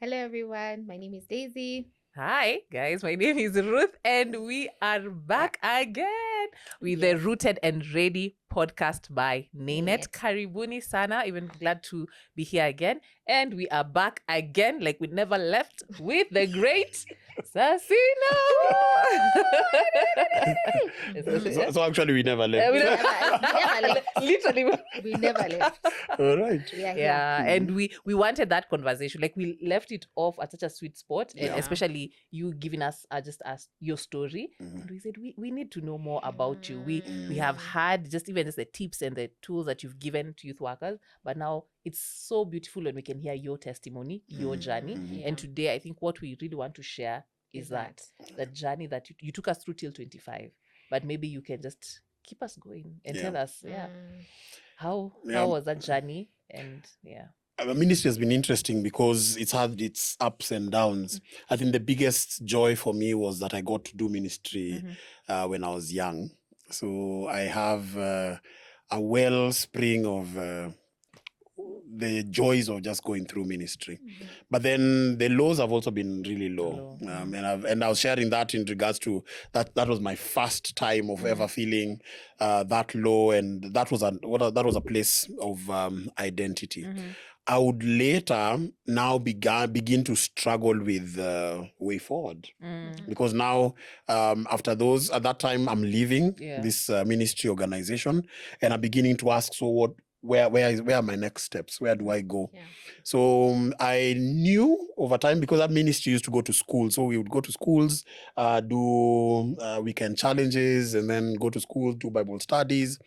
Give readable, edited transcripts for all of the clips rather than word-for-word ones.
Hello, everyone. My name is Daisy. Hi, guys. My name is Ruth, and we are back again with the Yes. Rooted and Ready podcast by NAYNET. NAYNET. Karibuni sana. Even glad to be here again. And we are back again, like we never left, with the great Sassino. So actually, we never left. We never- never left. Literally. We never left. All right. We are here. Yeah, and we wanted that conversation. Like we left it off at such a sweet spot, and Yeah. especially you giving us just us your story. And we said we need to know more about you. We have had just the tips and the tools that you've given to youth workers, but now it's so beautiful when we can hear your testimony, your journey. Yeah. And today I think what we really want to share is that journey that you took us through till 25, but maybe you can just keep us going and tell us how was that journey. And Ministry has been interesting because it's had its ups and downs. I think the biggest joy for me was that I got to do ministry when I was young. So I have a wellspring of the joys of just going through ministry. But then the lows have also been really low. And I was sharing that in regards to that was my first time of ever feeling that low, and that was a place of identity. I would later now begin to struggle with way forward, because now at that time I'm leaving this ministry organization, and I'm beginning to ask, so what? Where are my next steps? Where do I go? Yeah. So I knew over time, because that ministry used to go to school. So we would go to schools, do weekend challenges, and then go to school, do Bible studies,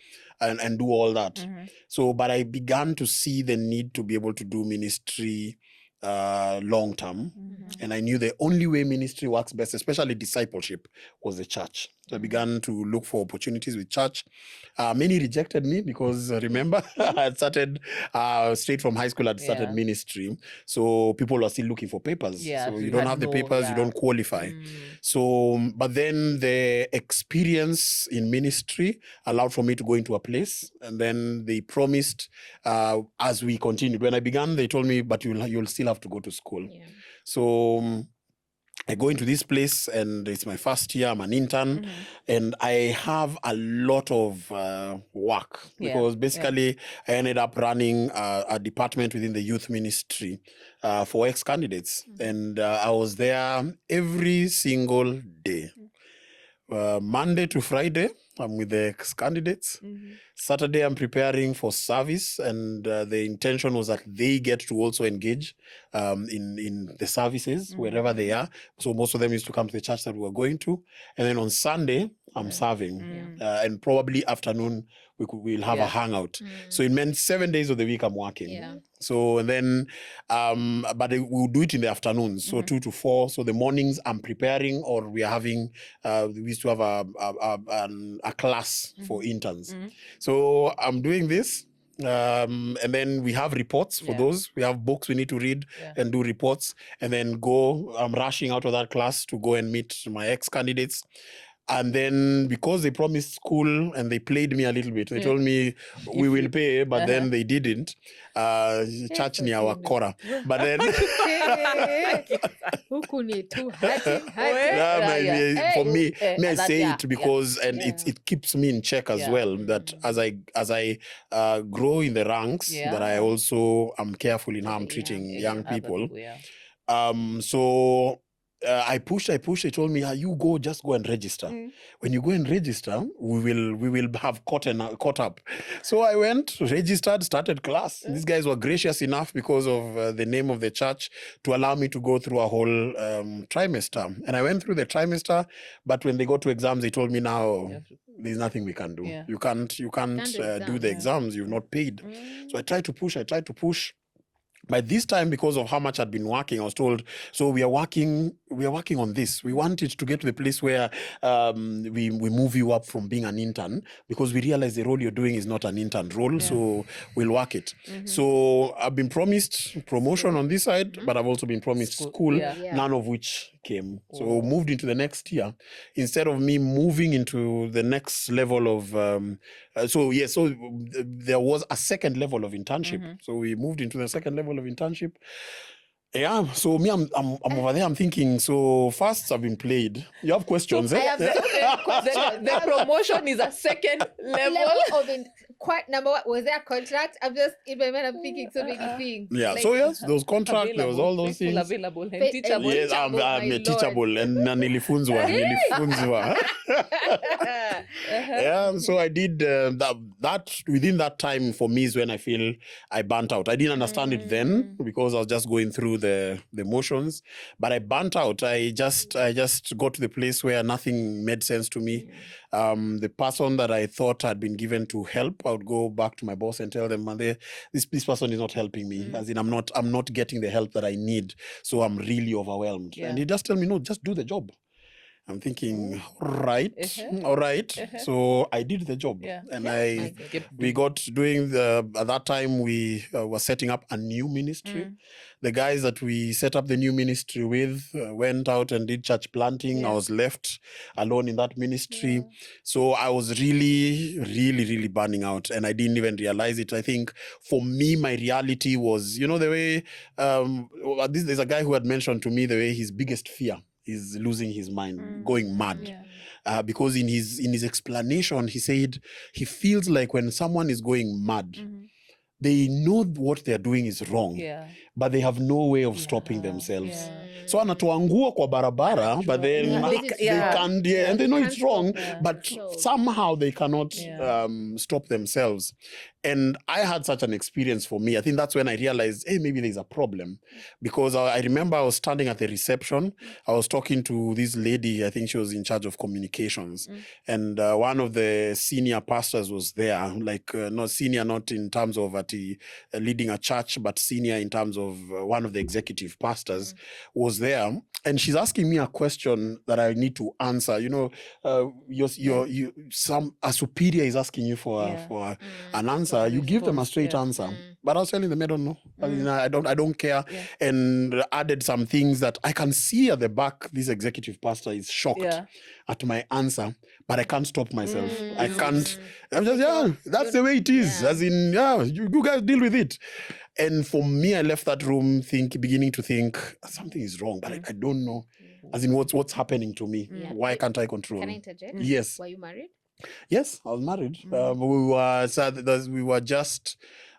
and do all that. So, but I began to see the need to be able to do ministry long term. And I knew the only way ministry works best, especially discipleship, was the church. So I began to look for opportunities with church. Many rejected me because remember, I had started straight from high school. I'd started ministry, so people were still looking for papers. So you don't have the papers, you don't qualify. So, but then the experience in ministry allowed for me to go into a place, and then they promised as we continued. When I began, they told me, but you'll still have to go to school. Yeah. So I go into this place, and it's my first year. I'm an intern, and I have a lot of work, because basically I ended up running a department within the youth ministry for ex-candidates. And I was there every single day. Monday to Friday, I'm with the ex-candidates. Saturday, I'm preparing for service, and the intention was that they get to also engage in the services wherever they are. So most of them used to come to the church that we were going to. And then on Sunday, I'm serving. And probably afternoon, we'll have a hangout. So it meant 7 days of the week I'm working. Yeah. So, and then, but we'll do it in the afternoons, so 2 to 4. So the mornings I'm preparing, or we are having, we used to have a class for interns. So I'm doing this. And then we have reports for those. We have books we need to read and do reports, and then I'm rushing out of that class to go and meet my ex-candidates. And then, because they promised school and they played me a little bit, they told me we will pay, but then they didn't. Church ni our kora. But then Huku ni tu hati. for me, I say that, it because it keeps me in check as well. That as I grow in the ranks, that I also am careful in how I'm treating young people. So I pushed. They told me, you just go and register. When you go and register, we will have caught up. So I went, registered, started class. These guys were gracious enough, because of the name of the church, to allow me to go through a whole trimester. And I went through the trimester, but when they got to exams, they told me, now there's nothing we can do. You can't do the exams. You've not paid. So I tried to push. By this time, because of how much I'd been working, I was told, so we are working on this. We want it to get to the place where we move you up from being an intern, because we realize the role you're doing is not an intern role. So we'll work it. So I've been promised promotion on this side, but I've also been promised school, none of which came. So moved into the next year. Instead of me moving into the next level of, so there was a second level of internship. So we moved into the second level of internship. Yeah, so me, I'm over there. I'm thinking. So first, I've been played. You have questions, I eh? have so many questions. The promotion is a second level. Number one, was there a contract? I'm just in my mind. I'm thinking so many things. Yeah. Like, So yes, there was contract. There was all those faithful, things. available, and Fa- teachable. Yes, I'm my Lord. teachable and nilifunzwa. Yeah, so I did that within that time for me is when I feel I burnt out. I didn't understand it then because I was just going through the motions, but I burnt out. I just got to the place where nothing made sense to me. The person that I thought had been given to help, I would go back to my boss and tell them, man, this person is not helping me. As in, I'm not getting the help that I need. So I'm really overwhelmed. Yeah. And he just tell me, no, just do the job. I'm thinking, all right. So I did the job, and we got doing at that time we were setting up a new ministry. The guys that we set up the new ministry with went out and did church planting. I was left alone in that ministry. So I was really, really, really burning out, and I didn't even realize it. I think for me, my reality was, the way there's a guy who had mentioned to me the way his biggest fear is losing his mind, going mad. Because in his explanation, he said he feels like when someone is going mad, they know what they're doing is wrong, but they have no way of stopping themselves. So anatuangua kwa barabara, but then they can't, and they know it's wrong, but somehow they cannot stop themselves. And I had such an experience for me. I think that's when I realized, hey, maybe there's a problem. Because I remember I was standing at the reception. I was talking to this lady. I think she was in charge of communications. And one of the senior pastors was there. Like, not senior, not in terms of leading a church, but senior in terms of one of the executive pastors was there. And she's asking me a question that I need to answer. A superior is asking you for an answer. You give them a straight answer. But I was telling them, I don't know. I don't care. And added some things that I can see at the back. This executive pastor is shocked at my answer, but I can't stop myself. I can't. I'm just, that's the way it is. As in, you guys deal with it. And for me, I left that room beginning to think something is wrong, but I don't know. As in, what's happening to me? Why can't I control? Can I interject? Yes. Were you married? Yes, I was married.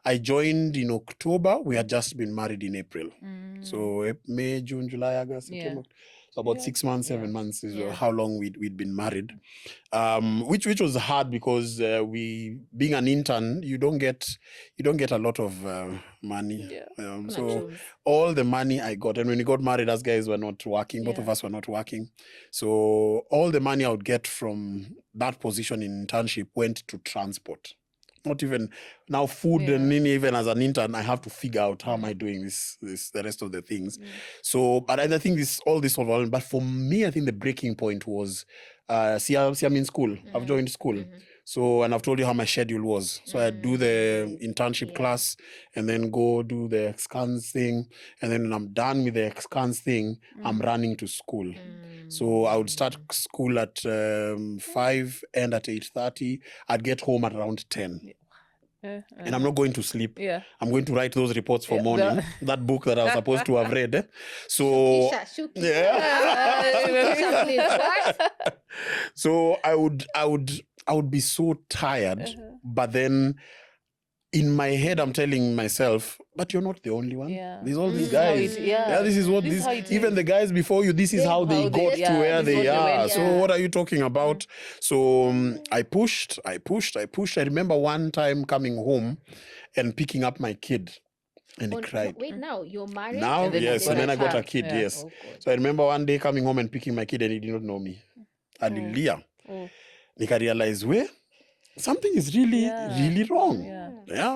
I joined in October. We had just been married in April. So May, June, July, August, September. So about 6 months, 7 months is how long we'd been married. Which was hard because being an intern, you don't get a lot of money. So all the money I got, and when we got married, us guys were not working. Both of us were not working. So all the money I would get from that position in internship went to transport. Not even now food, and even as an intern, I have to figure out how am I doing this the rest of the things. So, but I think all this overall. But for me, I think the breaking point was, see, I'm in school. I've joined school. So, and I've told you how my schedule was. So I do the internship class and then go do the scans thing. And then when I'm done with the scans thing, I'm running to school. So I would start school at 5, end at 8:30. I'd get home at around 10. And I'm not going to sleep. I'm going to write those reports for morning. That book that I was supposed to have read. So so I would be so tired, but then in my head I'm telling myself, but you're not the only one. There's all these guys. This is what even the guys before you, this is how they got to where they are. So what are you talking about? So I pushed. I remember one time coming home and picking up my kid. And he cried. Wait, now you're married? Now, yes. And then I got a kid, Yeah. yes. So I remember one day coming home and picking my kid and he did not know me. Hallelujah. Nika realized, something is really wrong.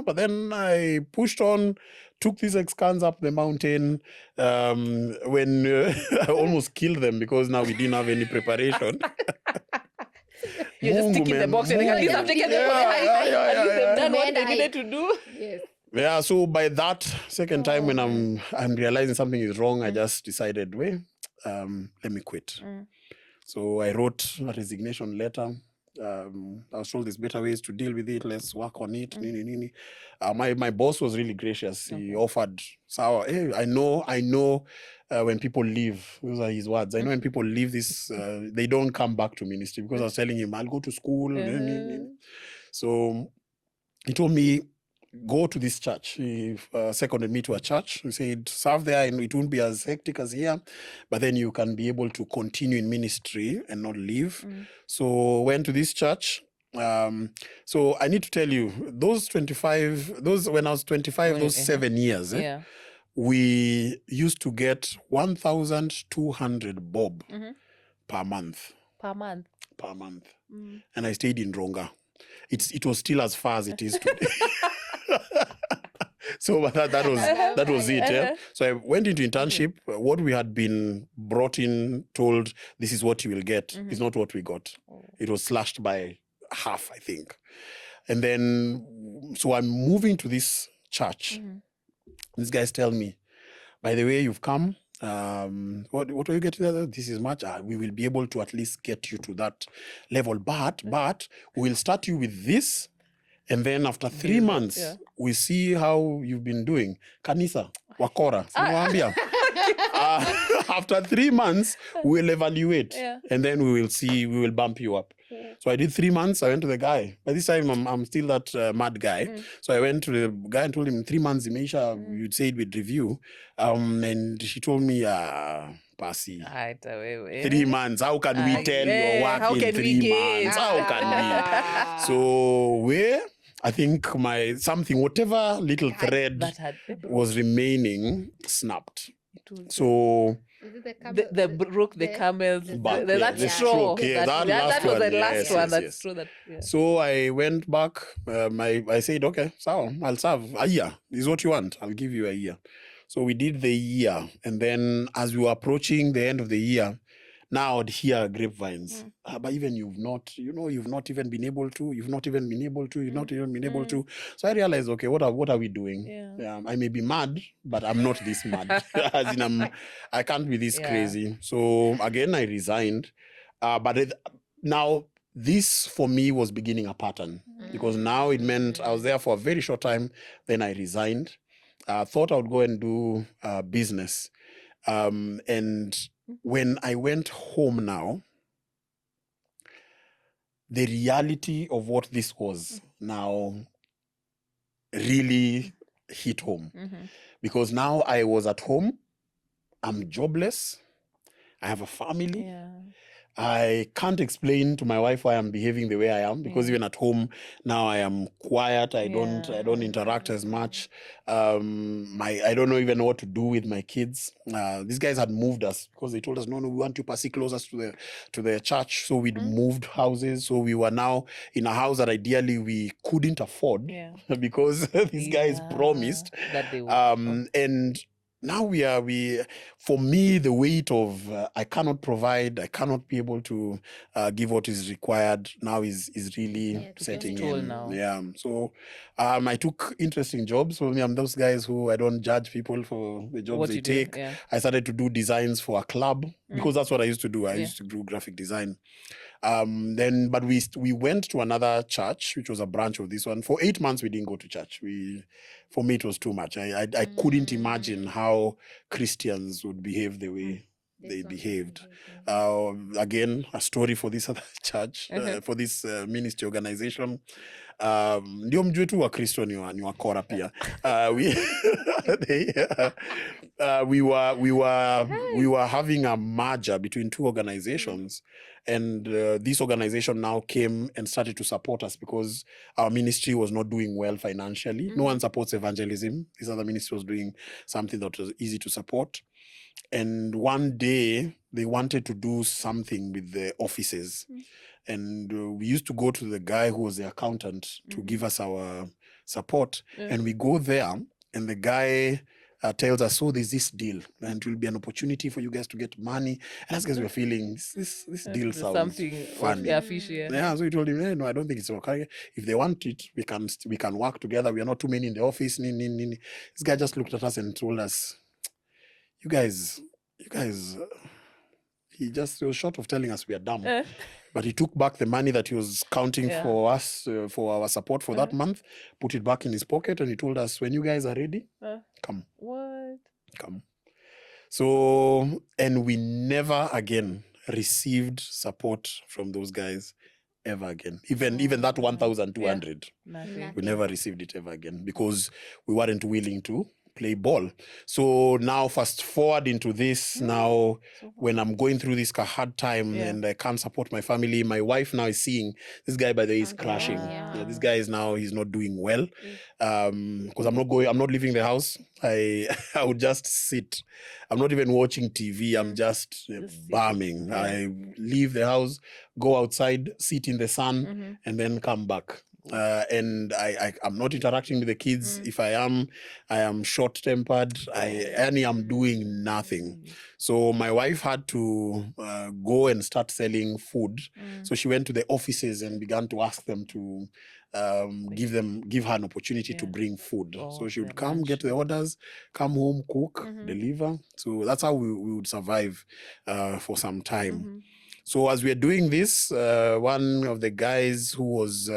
But then I pushed on, took these scans up the mountain. When I almost killed them because now we didn't have any preparation. You're just ticking the box. At least I've taken the box. At least they've done what they needed to do. Yes. Yeah, so by that second time when I'm realizing something is wrong, I just decided, let me quit. So I wrote a resignation letter. I was told there's better ways to deal with it. Let's work on it. Nini, nini. My boss was really gracious. He offered, so hey, I know when people leave, those are his words. I know when people leave this, they don't come back to ministry, because I was telling him I'll go to school. So he told me, go to this church. He seconded me to a church. He said, serve there, and it won't be as hectic as here, but then you can be able to continue in ministry and not leave. So went to this church. So I need to tell you, those when I was 25, those 7 years, we used to get 1,200 bob per month. Per month. And I stayed in Ronga. It was still as far as it is today. So that was it. Yeah? So I went into internship. What we had been brought in, told this is what you will get, is not what we got. It was slashed by half, I think. And then, so I'm moving to this church. These guys tell me, by the way, you've come. What are you getting there? This is much. We will be able to at least get you to that level, but we'll start you with this, and then after 3 months, we see how you've been doing. Kanisa, wakora. After 3 months, we'll evaluate, and then we will bump you up. So I did 3 months. I went to the guy. By this time, I'm still that mad guy. So I went to the guy and told him, 3 months, Imeisha, you'd said we'd review. And he told me, Pasi, 3 months. How can we tell your work in 3 months? How can we? So I think whatever little thread that was remaining, snapped. So the brook, the camels, that straw. That was the last one. That's true. So I went back. I said, okay, so I'll serve a year. Is what you want? I'll give you a year. So we did the year, and then as we were approaching the end of the year, now I'd hear grapevines. But even you've not even been able to. So I realized, okay, what are we doing? I may be mad, but I'm not this mad. As in, I can't be this crazy. So again, I resigned. But now this for me was beginning a pattern, because now it meant I was there for a very short time. Then I resigned. Thought I would go and do business. And when I went home now, the reality of what this was now really hit home. Because now I was at home, I'm jobless, I have a family. I can't explain to my wife why I'm behaving the way I am, because even at home now I am quiet. I don't interact as much. I don't know even what to do with my kids. These guys had moved us because they told us, no, we want you to closer to the church. So we'd moved houses. So we were now in a house that ideally we couldn't afford because these guys promised that they would. and now for me, the weight of I cannot provide, I cannot be able to give what is required now is really setting in. Now. So I took interesting jobs. So I'm those guys who I don't judge people for the jobs they take. I started to do designs for a club because that's what I used to do. I used to do graphic design. But we went to another church, which was a branch of this one. For 8 months, we didn't go to church. For me, it was too much. I couldn't imagine how Christians would behave the way they behaved. Again, a story for this other church, for this ministry organization. Ndio mjue tu wa Kristo ni wakora pia. We were having a merger between two organizations, and this organization now came and started to support us because our ministry was not doing well financially. No one supports evangelism. This other ministry was doing something that was easy to support. And one day they wanted to do something with the offices. And we used to go to the guy who was the accountant to give us our support. And we go there, and the guy tells us, so there's this deal, and it will be an opportunity for you guys to get money. And as guys were feeling, this deal sounds something funny. Fishy, So we told him, hey, no, I don't think it's okay. If they want it, we can work together. We are not too many in the office. This guy just looked at us and told us, you guys, he was short of telling us we are dumb. But he took back the money that he was counting Yeah. for us, for our support for that month, put it back in his pocket, and he told us, when you guys are ready, come. What? Come. So, and we never again received support from those guys ever again. Even that 1,200, Nothing. we never received it ever again because we weren't willing to play ball. So now fast forward into this now when I'm going through this hard time and I can't support my family, my wife now is seeing this guy, by the way, is crashing. This guy is now, he's not doing well. Because I'm not leaving the house. I would just sit. I'm not even watching TV. I'm just bumming. I leave the house, go outside, sit in the sun, and then come back. And I'm not interacting with the kids. If I am short-tempered. I'm doing nothing. So my wife had to go and start selling food. So she went to the offices and began to ask them to give her an opportunity to bring food. So she would come, get the orders, come home, cook, deliver. So that's how we would survive for some time. So as we're doing this, one of the guys who was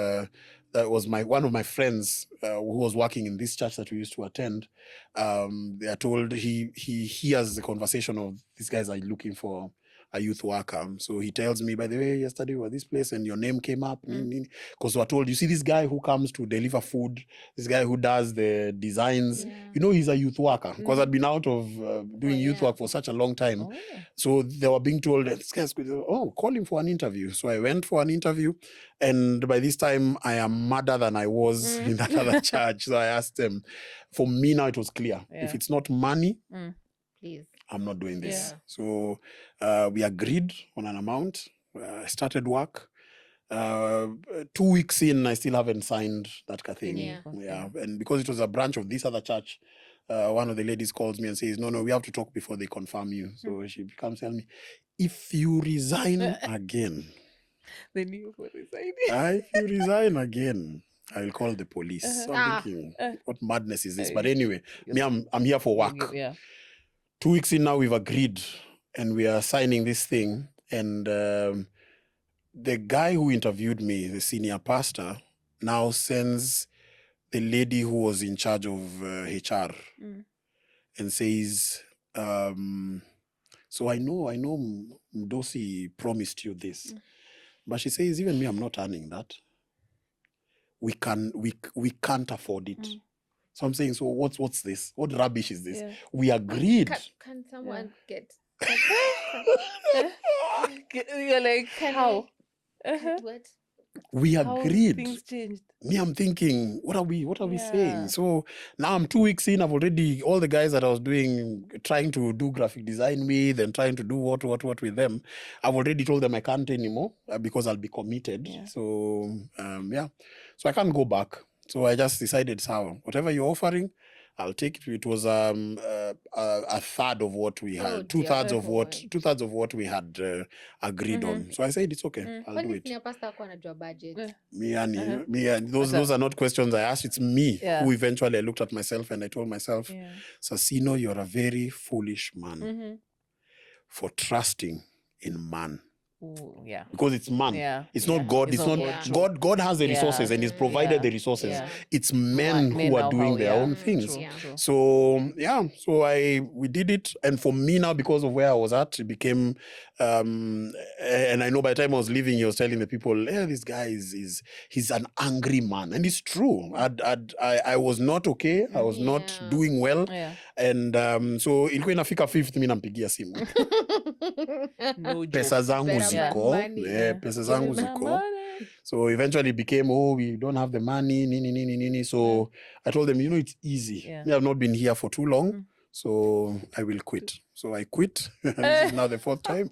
that was one of my friends who was working in this church that we used to attend. They are told he hears the conversation of these guys are looking for a youth worker. So he tells me, by the way, yesterday we were this place and your name came up. Because we're told, you see this guy who comes to deliver food, this guy who does the designs, you know, he's a youth worker. Because I'd been out of doing youth work for such a long time. So they were being told, this guy's call him for an interview. So I went for an interview. And by this time, I am madder than I was in that other church. So I asked them, for me now it was clear. If it's not money, please, I'm not doing this. So we agreed on an amount. I started work. 2 weeks in, I still haven't signed that thing. And because it was a branch of this other church, one of the ladies calls me and says, no, we have to talk before they confirm you. So she comes tell me, if you resign again, then you will resign. if you resign again, I will call the police. So I'm thinking, what madness is this? But anyway, I'm here for work. 2 weeks in now, we've agreed and we are signing this thing. And the guy who interviewed me, the senior pastor, now sends the lady who was in charge of HR and says, so I know Mdosi promised you this. But she says, even me, I'm not earning that. We can't afford it. So I'm saying, so what's this? What rubbish is this? We agreed. Can someone get? You're like, how? What? We agreed. Things changed. Me, I'm thinking, what are we saying? So now I'm 2 weeks in. I've already, all the guys that I was trying to do graphic design with and trying to do what with them, I've already told them I can't anymore because I'll be committed. So so I can't go back. So I just decided, so whatever you're offering, I'll take it. It was a third of what we had, two thirds of what we had agreed on. So I said it's okay. I'll do it. Those are not questions I asked. It's me who eventually I looked at myself and I told myself, Sassino, you're a very foolish man for trusting in man. Ooh, because it's man. It's not God. It's not God has the resources and he's provided the resources. It's men who are doing their own things. So we did it, and for me now, because of where I was at, it became and I know by the time I was leaving, he was telling the people, this guy he's an angry man. And it's true. I was not okay. I was not doing well. And so ilikuwa inafika 5th mimi nampigia simu. Pesa zangu ziko. So eventually it became, we don't have the money, So I told them, it's easy. I have not been here for too long. So I will quit. So I quit. This is now the 4th time.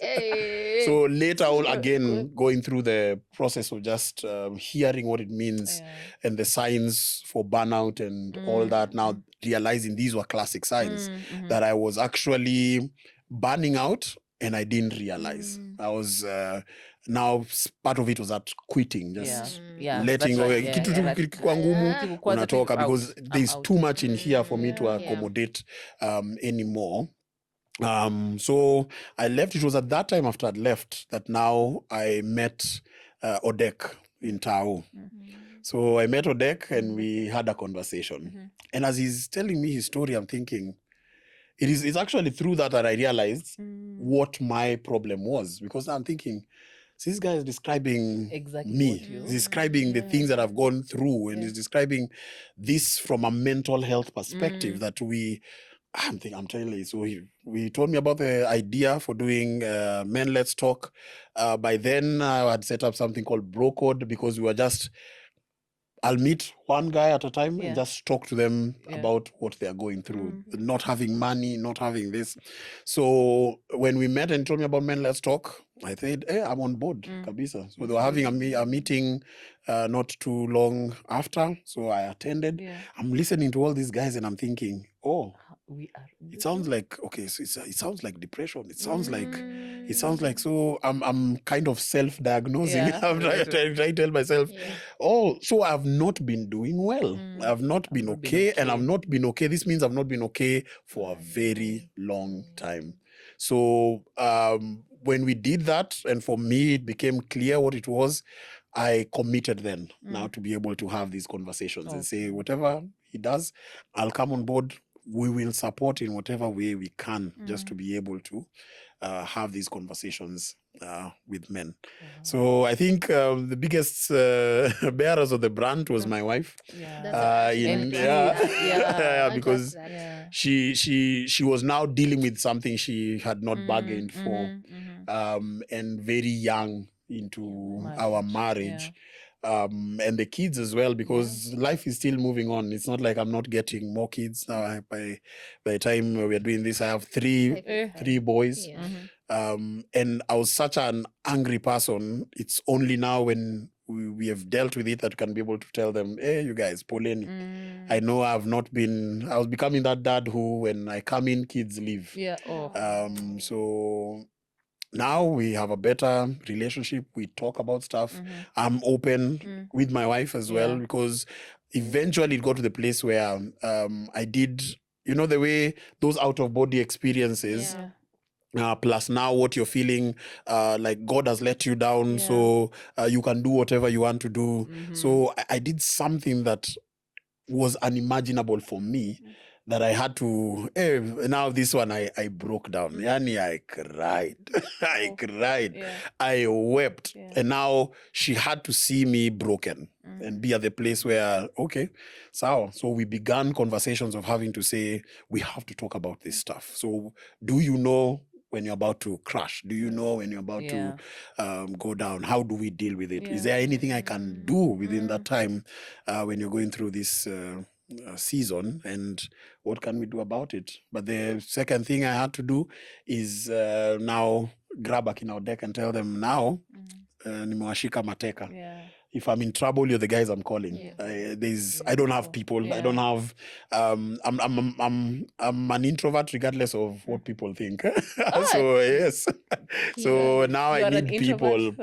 So later on, again, going through the process of just hearing what it means and the signs for burnout and all that, now realizing these were classic signs that I was actually burning out and I didn't realize. I was now part of it was that quitting, just letting go. Unatoka because there's too much in here for me to accommodate anymore. So I left. It was at that time after I'd left that now I met Odek in Tao. So I met Odek and we had a conversation. And as he's telling me his story, I'm thinking, it's actually through that I realized what my problem was. Because I'm thinking, this guy is describing Exactly me, what you- he's describing the things that I've gone through, and he's describing this from a mental health perspective that I'm telling you. So we told me about the idea for doing Men Let's Talk. By then, I had set up something called Bro Code because we were just, I'll meet one guy at a time and just talk to them about what they are going through, not having money, not having this. So when we met and he told me about Men Let's Talk, I said, hey, I'm on board, kabisa. So they were having a meeting not too long after. So I attended. I'm listening to all these guys and I'm thinking, oh, we are it sounds like, okay, so it sounds like depression. It sounds like, so I'm kind of self-diagnosing. I'm trying to tell myself, oh, so I've not been doing well. I've not been okay, and I've not been okay. This means I've not been okay for a very long time. So when we did that, and for me, it became clear what it was, I committed then now to be able to have these conversations and say, whatever he does, I'll come on board. We will support in whatever way we can just to be able to have these conversations with men. So I think the biggest bearers of the brand was my wife. Because she was now dealing with something she had not bargained for, and very young into our marriage. And the kids as well, because life is still moving on. It's not like I'm not getting more kids now. By the time we are doing this, I have three boys. And I was such an angry person. It's only now when we have dealt with it that we can be able to tell them, hey, you guys, poleni. I know I was becoming that dad who, when I come in, kids leave. So now we have a better relationship. We talk about stuff. I'm open with my wife as well, because eventually it got to the place where I did, the way those out-of-body experiences, plus now what you're feeling, like God has let you down, so you can do whatever you want to do. So I did something that was unimaginable for me, that I had to, now this one I broke down. Yani, I cried. I cried. I wept. And now she had to see me broken and be at the place where, okay, so we began conversations of having to say, we have to talk about this stuff. So do you know when you're about to crash? Do you know when you're about to go down? How do we deal with it? Is there anything I can do within that time when you're going through this season, and what can we do about it? But the second thing I had to do is now grab akina Odek and tell them, now nimewashika mateka. If I'm in trouble, you're the guys I'm calling. I don't have people. I don't have. I'm an introvert, regardless of what people think. So yes. So now I need people.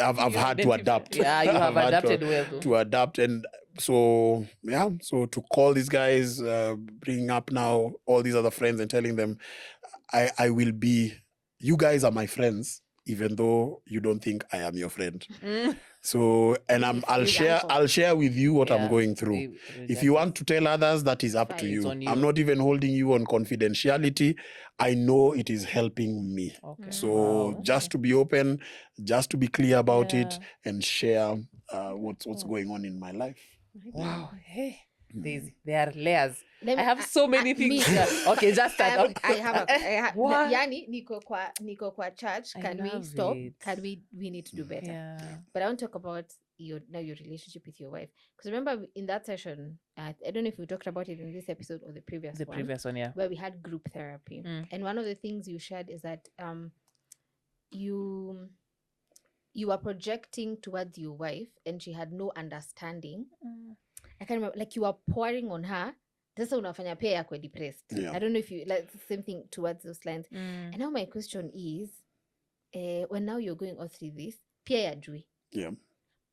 I've had to adapt. Yeah, you have adapted well to adapt. And so to call these guys, bringing up now all these other friends and telling them, I will be. You guys are my friends, even though you don't think I am your friend. So, and I'll share with you what I'm going through. If you want to tell others, that is up to you. I'm not even holding you on confidentiality. I know it is helping me. So just to be open, just to be clear about it, and share what's going on in my life. Wow. Hey, there are layers. I have so many things. Okay, just start up. I have yani niko kwa church. Can we stop? We need to do better. But I want to talk about your relationship with your wife, because remember in that session, I don't know if we talked about it in this episode or the previous one, where we had group therapy. And one of the things you shared is that you are projecting towards your wife and she had no understanding. I can't remember, like you are pouring on her. Sasa unafanya pia yakwe depressed. I don't know if you like the same thing towards those lines. And now my question is, when now you're going all through this, pia yajui.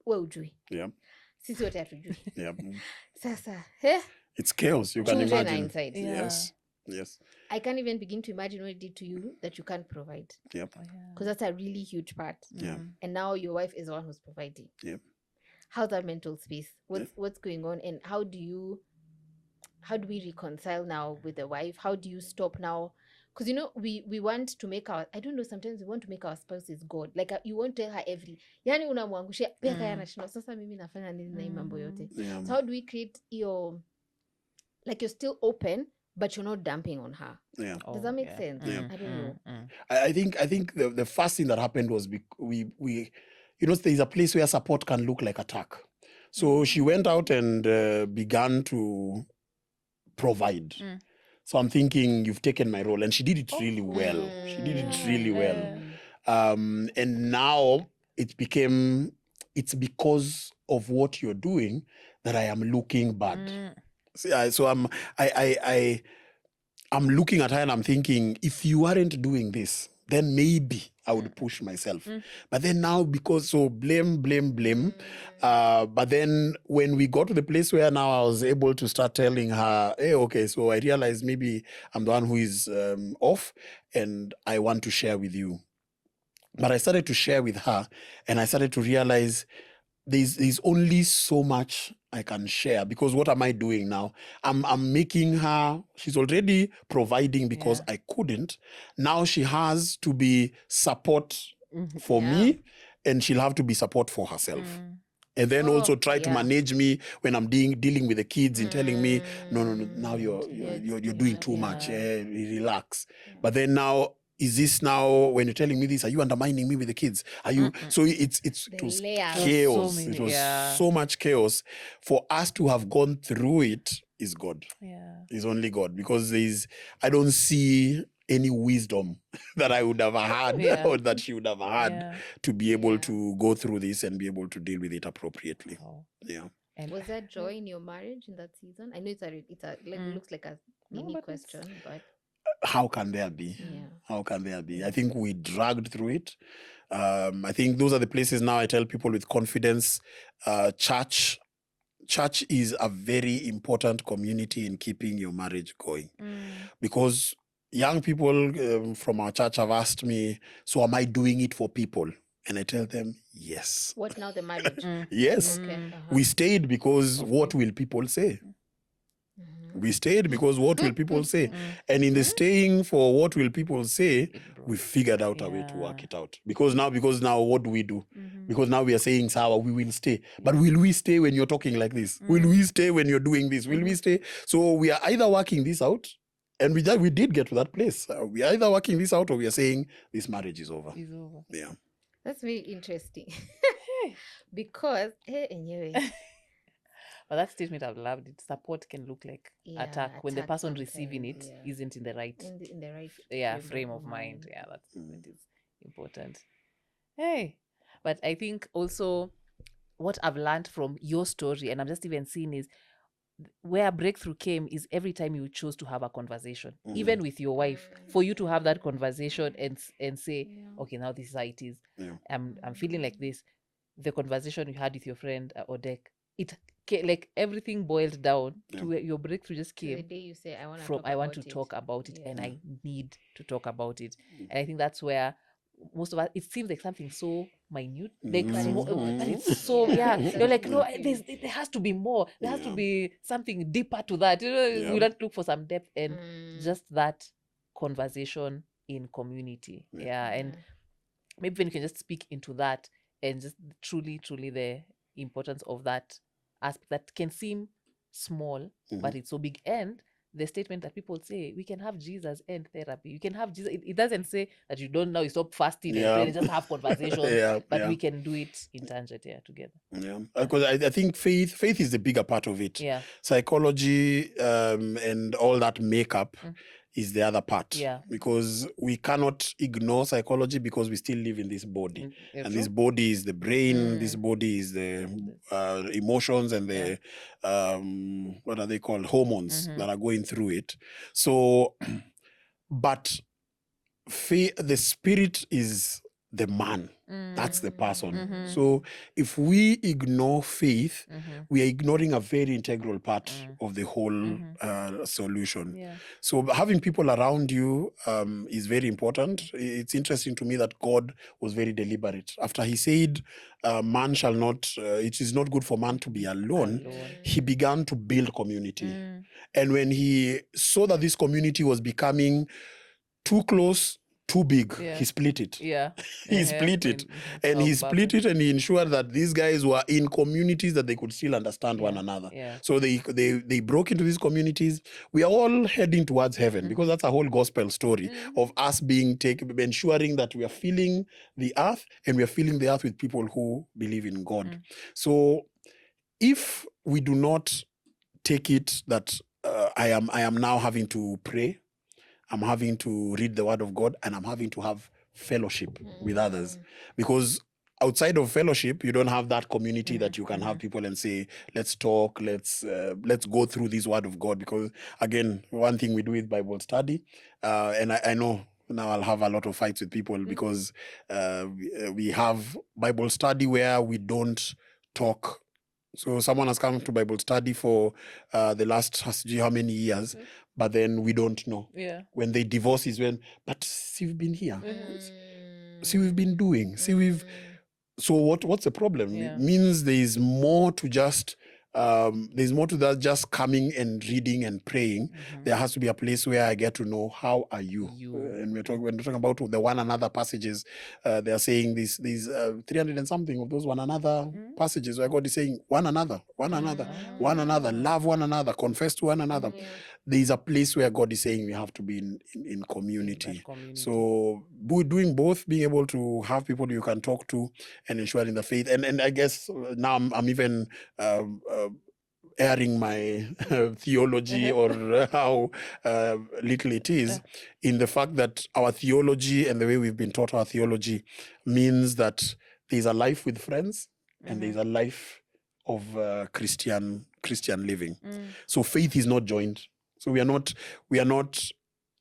We ujui. Sisi wote hatujui. Sasa, it's chaos. You can imagine. Inside. Yes. Yes. I can't even begin to imagine what it did to you that you can't provide. Yep. Because that's a really huge part. Yeah. And now your wife is the one who's providing. Yep. How's that mental space? What's going on? And how do we reconcile now with the wife? How do you stop now? Because we want to make I don't know, sometimes we want to make our spouses God. Like you want to tell her every yani unamwangushia pia kaya anashinda sasa mimi nafanya nini na hii mambo yote. So how do we create your, like, you're still open but you're not dumping on her? Yeah. Does that make sense? I don't know. I think the first thing that happened was we there's a place where support can look like attack. So she went out and began to provide. So I'm thinking, you've taken my role, and she did it really well. She did it really well. And now it's because of what you're doing that I am looking bad. So I'm looking at her and I'm thinking, if you weren't doing this, then maybe I would push myself. But then now, blame. But then when we got to the place where now I was able to start telling her, hey, okay, so I realized maybe I'm the one who is off and I want to share with you. But I started to share with her and I started to realize there's only so much I can share, because what am I doing now? I'm making her, she's already providing because I couldn't. Now she has to be support for me, and she'll have to be support for herself. And then also try to manage me when I'm dealing with the kids and telling me, no, now you're doing too much. Relax. But then now, is this now, when you're telling me this, are you undermining me with the kids? Are you? So it was chaos. It was so much chaos. For us to have gone through it is God. It's only God, because I don't see any wisdom that I would have had or that she would have had to be able to go through this and be able to deal with it appropriately. Yeah. And was there joy in your marriage in that season? I know it's looks like a mini question, but how can there be? How can there be? I think we dragged through it. I think those are the places now I tell people with confidence. Church is a very important community in keeping your marriage going, because young people from our church have asked me, so am I doing it for people? And I tell them, yes. What now, the marriage? Yes. Okay. We stayed because what will people say? We stayed because what will people say? And in the staying for what will people say, we figured out a way to work it out. Because now what do we do? Because now we are saying, Sawa, we will stay. But will we stay when you're talking like this? Will we stay when you're doing this? Will we stay? So we are either working this out, and we did get to that place. We are either working this out, or we are saying this marriage is over. It's over. Yeah. That's very interesting. Because, anyway. But that statement, I've loved it. Support can look like attack when the person receiving it isn't in the right, in the right frame of mind. Yeah, that statement is important. Hey, but I think also what I've learned from your story, and I'm just even seeing, is where breakthrough came is every time you chose to have a conversation, even with your wife, for you to have that conversation and say, okay, now this is how it is. I'm feeling like this. The conversation you had with your friend Odek, like everything boiled down to where your breakthrough just came. The day you say, I want to talk about it, and I need to talk about it. And I think that's where most of us, it seems like something so minute, like small, but it's so you're like, no, there has to be more. There has to be something deeper to that. We don't look for some depth, and just that conversation in community. And maybe when you can just speak into that, and just truly the importance of that aspect that can seem small, but it's so big. And the statement that people say, we can have Jesus and therapy. You can have Jesus. It doesn't say that you don't now you stop fasting and pray and just have conversations, but we can do it in tangent together. Yeah, because I think faith is the bigger part of it. Yeah, psychology and all that makeup is the other part. Yeah, because we cannot ignore psychology, because we still live in this body, and this body is the brain. This body is the emotions and the what are they called, hormones that are going through it. So but the spirit is the man. That's the person. So if we ignore faith, we are ignoring a very integral part of the whole solution. Yeah. So having people around you is very important. It's interesting to me that God was very deliberate. After he said, man shall not, it is not good for man to be alone, he began to build community. And when he saw that this community was becoming too close, too big, he split it. Yeah. He split it. And he split it, and he ensured that these guys were in communities that they could still understand one another. Yeah. So they broke into these communities. We are all heading towards heaven because that's a whole gospel story of us ensuring that we are filling the earth, and we are filling the earth with people who believe in God. So if we do not take it that I am now having to pray, I'm having to read the word of God, and I'm having to have fellowship with others, because outside of fellowship you don't have that community that you can have people and say, let's talk, let's go through this word of God. Because again, one thing we do with Bible study, and I know now I'll have a lot of fights with people because we have Bible study where we don't talk. So someone has come to Bible study for the last how many years, but then we don't know. Yeah. When they divorce is when, but see, we've been here. See, we've been doing. See, we've. So what's the problem? Yeah. It means there is more to just. There's more to that just coming and reading and praying. There has to be a place where I get to know, how are you? And when we're talking about the one another passages, they are saying these 300 and something of those one another passages where God is saying one another, one another, love one another, confess to one another. There is a place where God is saying we have to be in community. So doing both, being able to have people you can talk to and ensuring the faith. And I guess now I'm even airing my theology or how little it is, in the fact that our theology and the way we've been taught our theology means that there's a life with friends and there's a life of Christian living. So faith is not joined. So we are not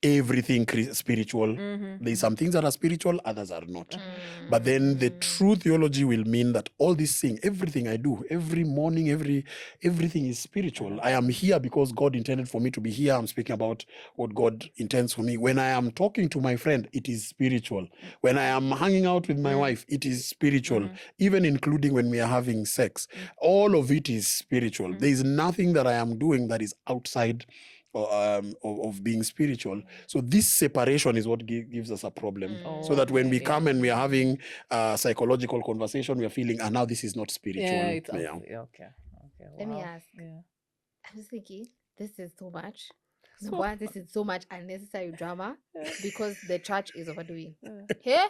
everything spiritual. There's some things that are spiritual, others are not. But then the true theology will mean that all this thing, everything I do, every morning, everything is spiritual. I am here because God intended for me to be here. I'm speaking about what God intends for me. When I am talking to my friend, it is spiritual. When I am hanging out with my wife, it is spiritual. Even including when we are having sex, all of it is spiritual. There is nothing that I am doing that is outside of being spiritual. So this separation is what gives us a problem. So that when we come and we are having a psychological conversation, we are feeling, now this is not spiritual. Okay. Let me ask. I was thinking, this is so much. This is so much unnecessary drama because the church is overdoing. Hey?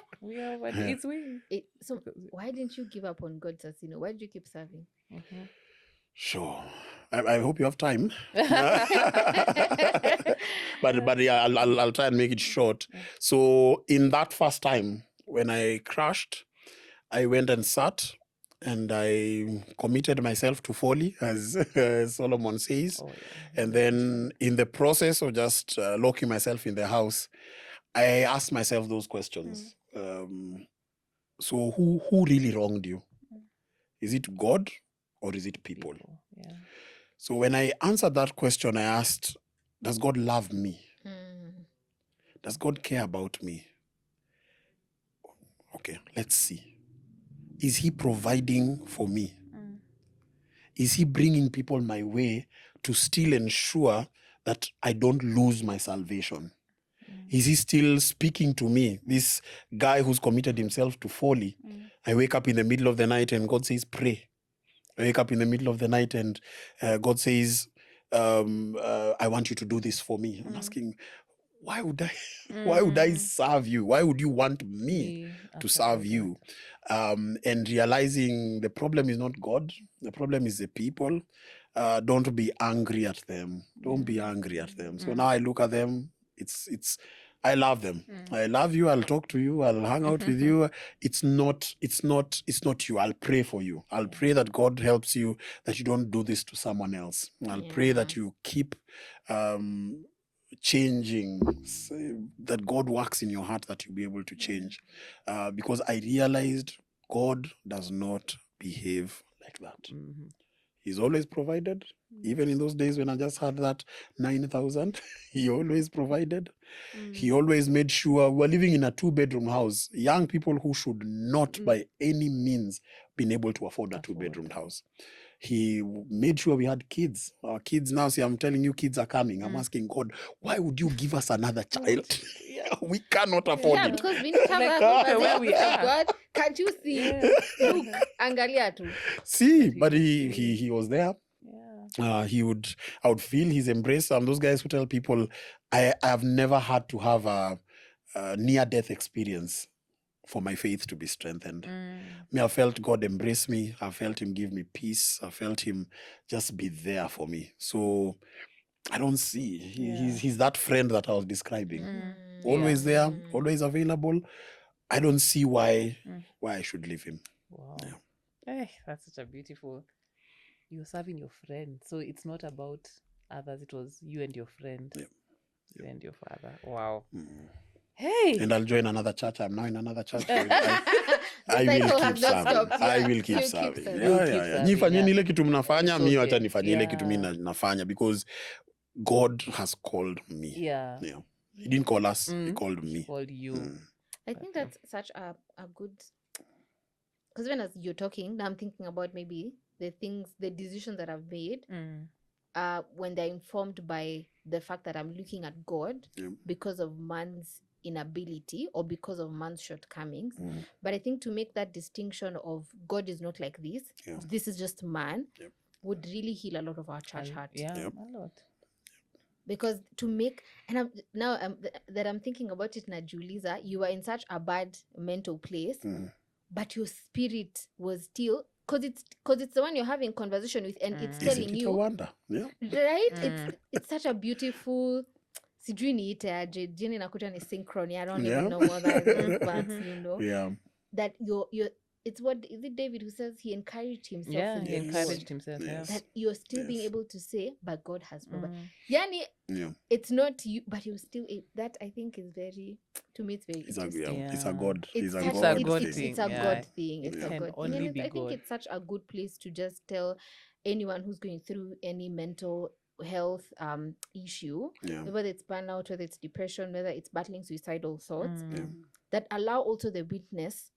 So why didn't you give up on God, Sassino? Why did you keep serving? Sure. I hope you have time. but yeah, I'll try and make it short. So in that first time, when I crashed, I went and sat and I committed myself to folly, as Solomon says. And then in the process of just locking myself in the house, I asked myself those questions. So who really wronged you? Is it God or is it people? So when I answered that question, I asked, does God love me? Does God care about me? Okay, let's see. Is he providing for me? Is he bringing people my way to still ensure that I don't lose my salvation? Is he still speaking to me? This guy who's committed himself to folly. I wake up in the middle of the night and God says, pray. I wake up in the middle of the night and God says, I want you to do this for me. I'm asking, why would I serve you? Why would you want me to serve you? And realizing the problem is not God, the problem is the people. Don't be angry at them. Don't be angry at them. So now I look at them, I love them. I love you. I'll talk to you. I'll hang out with you. It's not you. I'll pray for you. I'll pray that God helps you, that you don't do this to someone else. I'll pray that you keep changing, that God works in your heart, that you'll be able to change. Because I realized God does not behave like that. He's always provided. Even in those days when I just had that 9,000, he always provided. He always made sure we're living in a 2-bedroom house. Young people who should not by any means been able to afford a 2-bedroom house. He made sure we had kids. Our kids now, see, I'm telling you, kids are coming. I'm asking God, why would you give us another child? We cannot afford Yeah, it. because we need to have Like, that where conversation. we Like, are. God, can't you see? Look, angalia tu. See, But but he- he was there. Yeah. I would feel his embrace. Those guys who tell people, I have never had to have a near-death experience for my faith to be strengthened. Me, I felt God embrace me. I felt him give me peace. I felt him just be there for me. So I don't see. He's that friend that I was describing. Always there, always available. I don't see why I should leave him. Wow. That's such a beautiful. You're serving your friend, so it's not about others. It was you and your friend. You and your father. Wow. Hey. And I'll join another church. I'm now in another church. The I will cycle keep has not serving. stopped. I Yeah. will keep You serving. serving. You'll keep Nyi serving, fanyeni yeah. ile kitu mnafanya, It's mi okay. wacha nifanye ile kitu mi Yeah. nafanya, because God has called me. Yeah. He didn't call us, he called me. Called you. I think that's such a good, because when as you're talking, now I'm thinking about maybe the decisions that I've made when they're informed by the fact that I'm looking at God because of man's inability or because of man's shortcomings. But I think to make that distinction of God is not like this, this is just man, would really heal a lot of our church heart. Yeah, a lot. Because to make, and that I'm thinking about it, Najuliza, you were in such a bad mental place, but your spirit was still, because it's the one you're having conversation with, and it's telling you, wonder. right? It's such a beautiful, sijui niite aje, jini nakuta ni synchrony. I don't even know what that is, but you know, that you're it's what is it David who says he encouraged himself. Yeah, in he the encouraged Lord, himself. that you're still being able to say, but God has provided. Yani, Yeah. it's not you, but you're still that I think is very, to me it's very interesting. It's a God. It's a such- God God thing. It's a God thing. It's It a can God only thing. And be I think God. it's such a good place to just tell anyone who's going through any mental health issue, whether it's burnout, whether it's depression, whether it's battling suicidal thoughts, that allow also the witness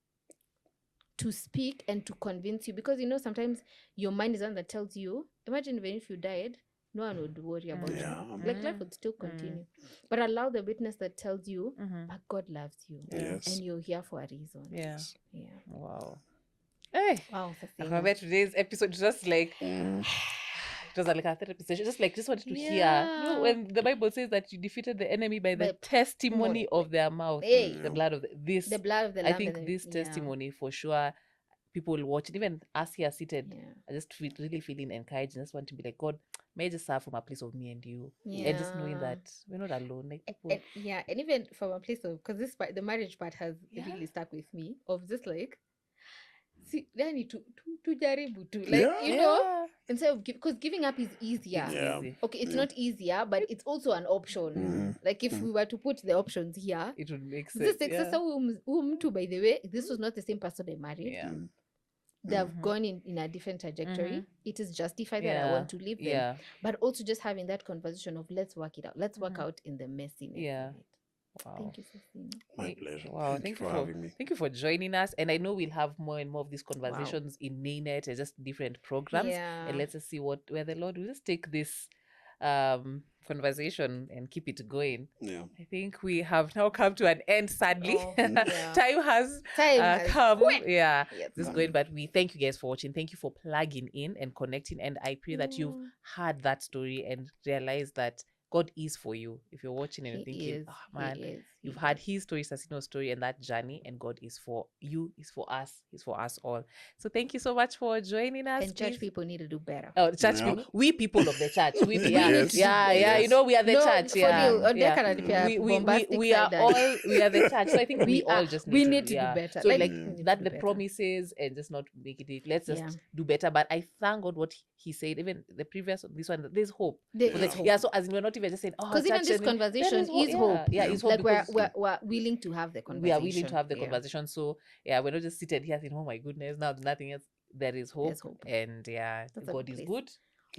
to speak and to convince you, because you know sometimes your mind is one that tells you, imagine even if you died, no one would worry about you, like life would still continue, but allow the witness that tells you, but God loves you, and you're here for a reason. Wow. Hey, Wow, I remember today's episode just like it was like a therapy session, just wanted to hear, you know, when the Bible says that you defeated the enemy by the testimony of their mouth, the blood of the blood of the I lamb. think this testimony for sure, people watching, even us here seated, I just really feeling encouraged. I just want to be like, God, may I just serve from a place of me and you, and just knowing that we're not alone. Like people, and even from a place of, because this part, the marriage part has really stuck with me, of just like, see, yani to jaribu to, like, you know, instead of because giving up is easier. easy. Okay, it's not easier, but it's also an option. Like if we were to put the options here, it would make this sense. too, by the way, this was not the same person they married. They've gone in a different trajectory. It is justified that I want to leave them. But also just having that conversation of let's work it out. Let's work out in the messiness. Wow. Thank you, Sassino. My pleasure. Wow, Thank you for having me. Thank you for joining us. And I know we'll have more and more of these conversations in NAYNET and just different programs. And let's just see where the Lord will just take this conversation and keep it going. I think we have now come to an end, sadly. Time has come. This is going, but we thank you guys for watching. Thank you for plugging in and connecting, and I pray that you've heard that story and realized that God is for you. If you're watching and thinking, You've had his story, Sassino's story, and that journey, and God is for you, is for us, is for us all. So thank you so much for joining us. And church Please- people need to do better. Oh, church Yeah. people, we people of the church, we We Yes. need to do better. yeah, you know, we are the No, church. for Yeah, real. yeah. Odeka ananipea bombastic We are side eye. all, we are the church. So I think we all just we need need to to do yeah. better. So Like, like we need to that do the better. promises and just not make it. Let's just Yeah. do better. But I thank God what he said. Even the previous this one, there's hope. There's hope. Yeah. So as in, we're not even just saying, oh, Because even church this and- there conversation is yeah, hope. Yeah, it's hope Like because we're willing to have the conversation. we are willing to have the Yeah. conversation. So yeah, we're not just seated here saying, oh my goodness, now there's nothing else. There is hope. There's hope. And yeah, That's a God good is place. good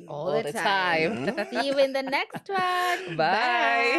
All the time. Yeah. See you in the next one. Bye.